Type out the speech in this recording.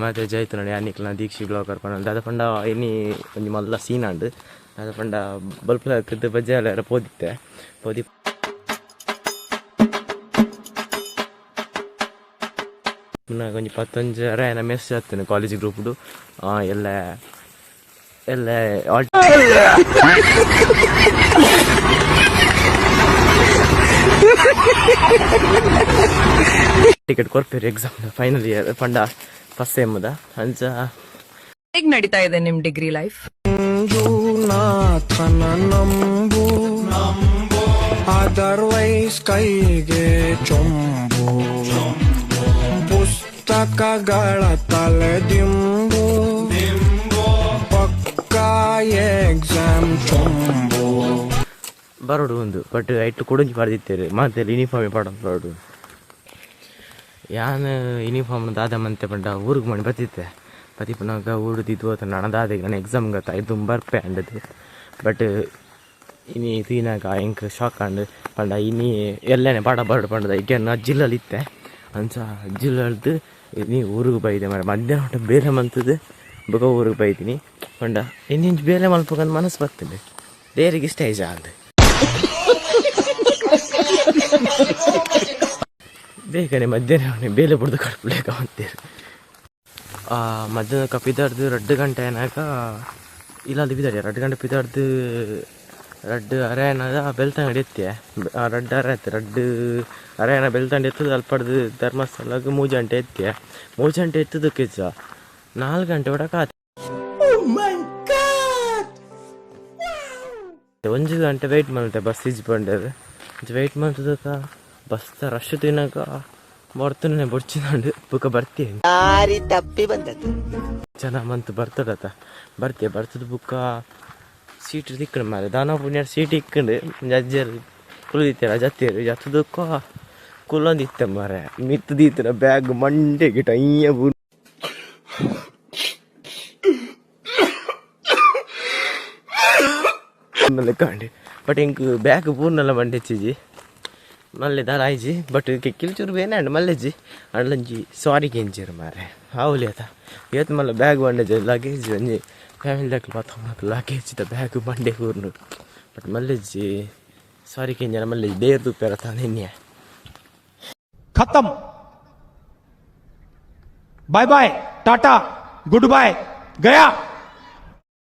ಮತ್ತೆ ಜೈತು ನೋಡಿ ಯಾನಿಕ್ಲ ದೀಕ್ಷಿ ಬ್ಲಾಗರ್ ಪಂಡ ದಾದ ಪಂಡ ಇನಿ ಒಂಜಿ ಮಲ್ಲ ಸೀನ್ ಅಂಡು ದಾದ ಪಂಡ ಬಲ್ಪ್ ಕದ್ದು ಬಜ್ಜೆ ಎಲ್ಲ ಪೋದಿತ್ತೆ ಪೋದಿ ಕೊಂಚ 15 ಅರೇನ ಮೆಸ್ ಆಗ್ತೇನೆ ಕಾಲೇಜ್ ಗ್ರೂಪ್ಡು ಎಲ್ಲ ಎಲ್ಲ ಟಿಕೆಟ್ ಕೊಡ್ತೀರಿ ಎಕ್ಸಾಮ್ ಫೈನಲ್ ಇಯರ್ ಪಂಡ ಫಸ್ಟ್ ಸೆಮ್ದ ಅಂಚ ಹೇಗೆ ನಡೀತಾ ಇದೆ ನಿಮ್ ಡಿಗ್ರಿ ಲೈಫ್? ಅದರ್ವೈಸ್ ಕೈಗೆ ಚೊಂಬು ಪುಸ್ತಕಗಳ ತಲೆದಿಂಬು ಪಕ್ಕ ಎಕ್ಸಾಮ್ ಚೊಂಬು ಬರೋಡು ಒಂದು ಬಟ್ ಐಟು ಕೊಡಂಜಿ ಪಡೆದಿತ್ತೇವೆ ಮತ್ತೆ ಯೂನಿಫಾರ್ಮೇ ಪಡ ಬರೋಡು ಯಾನು ಯೂನಿಫಾರ್ಮ್ ದಾದ ಮಂತೆ ಪಂಡ ಊರಿಗೆ ಮಾಡಿ ಬರ್ತಿದ್ದೆ ಪತಿಪನಾಗ ಊಡಿದ್ದು ಅಥವಾ ನನದಾದ ನಾನು ಎಕ್ಸಾಮ್ಗೆ ಇದು ಬರ್ಪೆ ಅಂಡದು ಬಟ್ ಇನಿ ತೀನಾಗ ಹೆಂಗೆ ಶಾಕ್ ಅಂಡು ಪಂಡ ಇನಿ ಎಲ್ಲೇನೆ ಪಾಠ ಬರ್ಡು ಪಂಡದ ಈಗ ಅಜ್ಜಿಲಲ್ಲಿ ಇತ್ತೆ ಅಂಚ ಅಜ್ಜಿಲದ್ದು ನೀ ಊರಿಗೆ ಬೈದೆ ಮರ ಮಧ್ಯಾಹ್ನ ಊಟ ಬೇರೆ ಮಂತದ್ದು ಬಗ ಊರಿಗೆ ಬೈತೀನಿ ಪಂಡ ಇನ್ನಿಂಚು ಬೇರೆ ಮಲ್ಪಕಂದು ಮನಸ್ಸು ಬರ್ತದೆ ದೇರಿಗೆ ಇಷ್ಟ ಈಜ ಅಂದು ಬೇಕನೆ ಮಧ್ಯಾಹ್ನ ಬೇಲೆ ಬಿಡ್ದು ಕಡ್ಬಿಡ್ಲೇಕ ಅಂತೀರಿ ಮಧ್ಯಾಹ್ನ ಪಿದಾಡ್ದು 2 ಗಂಟೆ ಏನಾಗ ಇಲ್ಲಲ್ಲಿ ಬಿದ್ದಾಡಿ 2 ಗಂಟೆ ಪಿದಾಡ್ದು 2 ಅರೆಯನದ ಬೆಳ್ತಂಗಡಿ ಎತ್ತೆ 2 ಅರೆ ಎತ್ತೆ 2 ಅರೆಯನ ಬೆಳ್ತಂಡಿ ಎತ್ತದು ಅಲ್ಪಡ್ದು ಧರ್ಮಸ್ಥಳಕ್ಕೆ 3 ಗಂಟೆ ಎತ್ತೆ 3 ಗಂಟೆ ಎತ್ತದಕ್ಕೆ 4 ಗಂಟೆ ಒಡಕ 1 ಗಂಟೆ ವೆಯ್ಟ್ ಮಾಡ್ತೆ ಬಸ್ ಇಜ್ ಬಂಡದು ವೆಯ್ಟ್ ಮಾಡ್ತದಕ್ಕ ಬಸ್ ರಶ್ ತಿನ್ನಕ ಬರ್ತನೇ ಬಡ್ಚಿಕೊಂಡು ಬುಕ್ಕ ಬರ್ತೀನಿ ತಪ್ಪಿ ಬಂದದ್ದು ಜನ ಮಂತು ಬರ್ತಡತ ಬರ್ತದ ಬುಕ್ಕ ಸೀಟ್ ತಿಕ್ಕಂಡು ಮಾರೆ ದಾನ ಪುಣ್ಯ ಸೀಟ್ ಇಕ್ಕಂಡು ಅಜ್ಜರು ಕುಳಿತೀರ ಜತ್ತೇರು ಜತ್ತದಕ್ಕ ಕುಲ್ಲೊಂದಿತ್ತ ಮಾರೆ ಮಿತ್ತದೀತರ ಬ್ಯಾಗ್ ಮಂಡೆಗೆ ಟೈಯ ಕಂಡು ಬಟ್ ಹಿಂಗೆ ಬ್ಯಾಗ್ ಪೂರ್ನೆಲ್ಲ ಮಂಡೆಚ್ಚಿಜಿ ಮಲ್ಲೆ ದಾರ ಆಯ್ಜಿ ಬಟ್ ಕಿಲ್ಚೂರು ಬೇನೆ ಅಂಡ್ ಮಲ್ಲೆಜ್ಜಿ ಅಂಡ್ಲಂಜಿ ಸಾರಿ ಕೆಂಚಿರು ಮಾರೆ ಹಾವುಲಿ ಆತ ಇವತ್ತು ಮಲ್ಲ ಬ್ಯಾಗ್ ಬಂಡೆಜಿ ಲಗೇಜ್ ಒಂಜಿ ಫ್ಯಾಮಿಲಿ ದಾಖಲೆ 19 ಲಗೇಜಿದ ಬ್ಯಾಗ್ ಬಂಡೆ ಕೂರ್ನು ಬಟ್ ಮಲ್ಲೆಜ್ಜಿ ಸಾರಿ ಕೆಂಜನ ಮಲ್ಲೆಜ್ಜಿ ದೇರ್ ತುಪ್ಪೆರ ತಾನೆನ್ನೆ खत्म bye bye tata goodbye गया।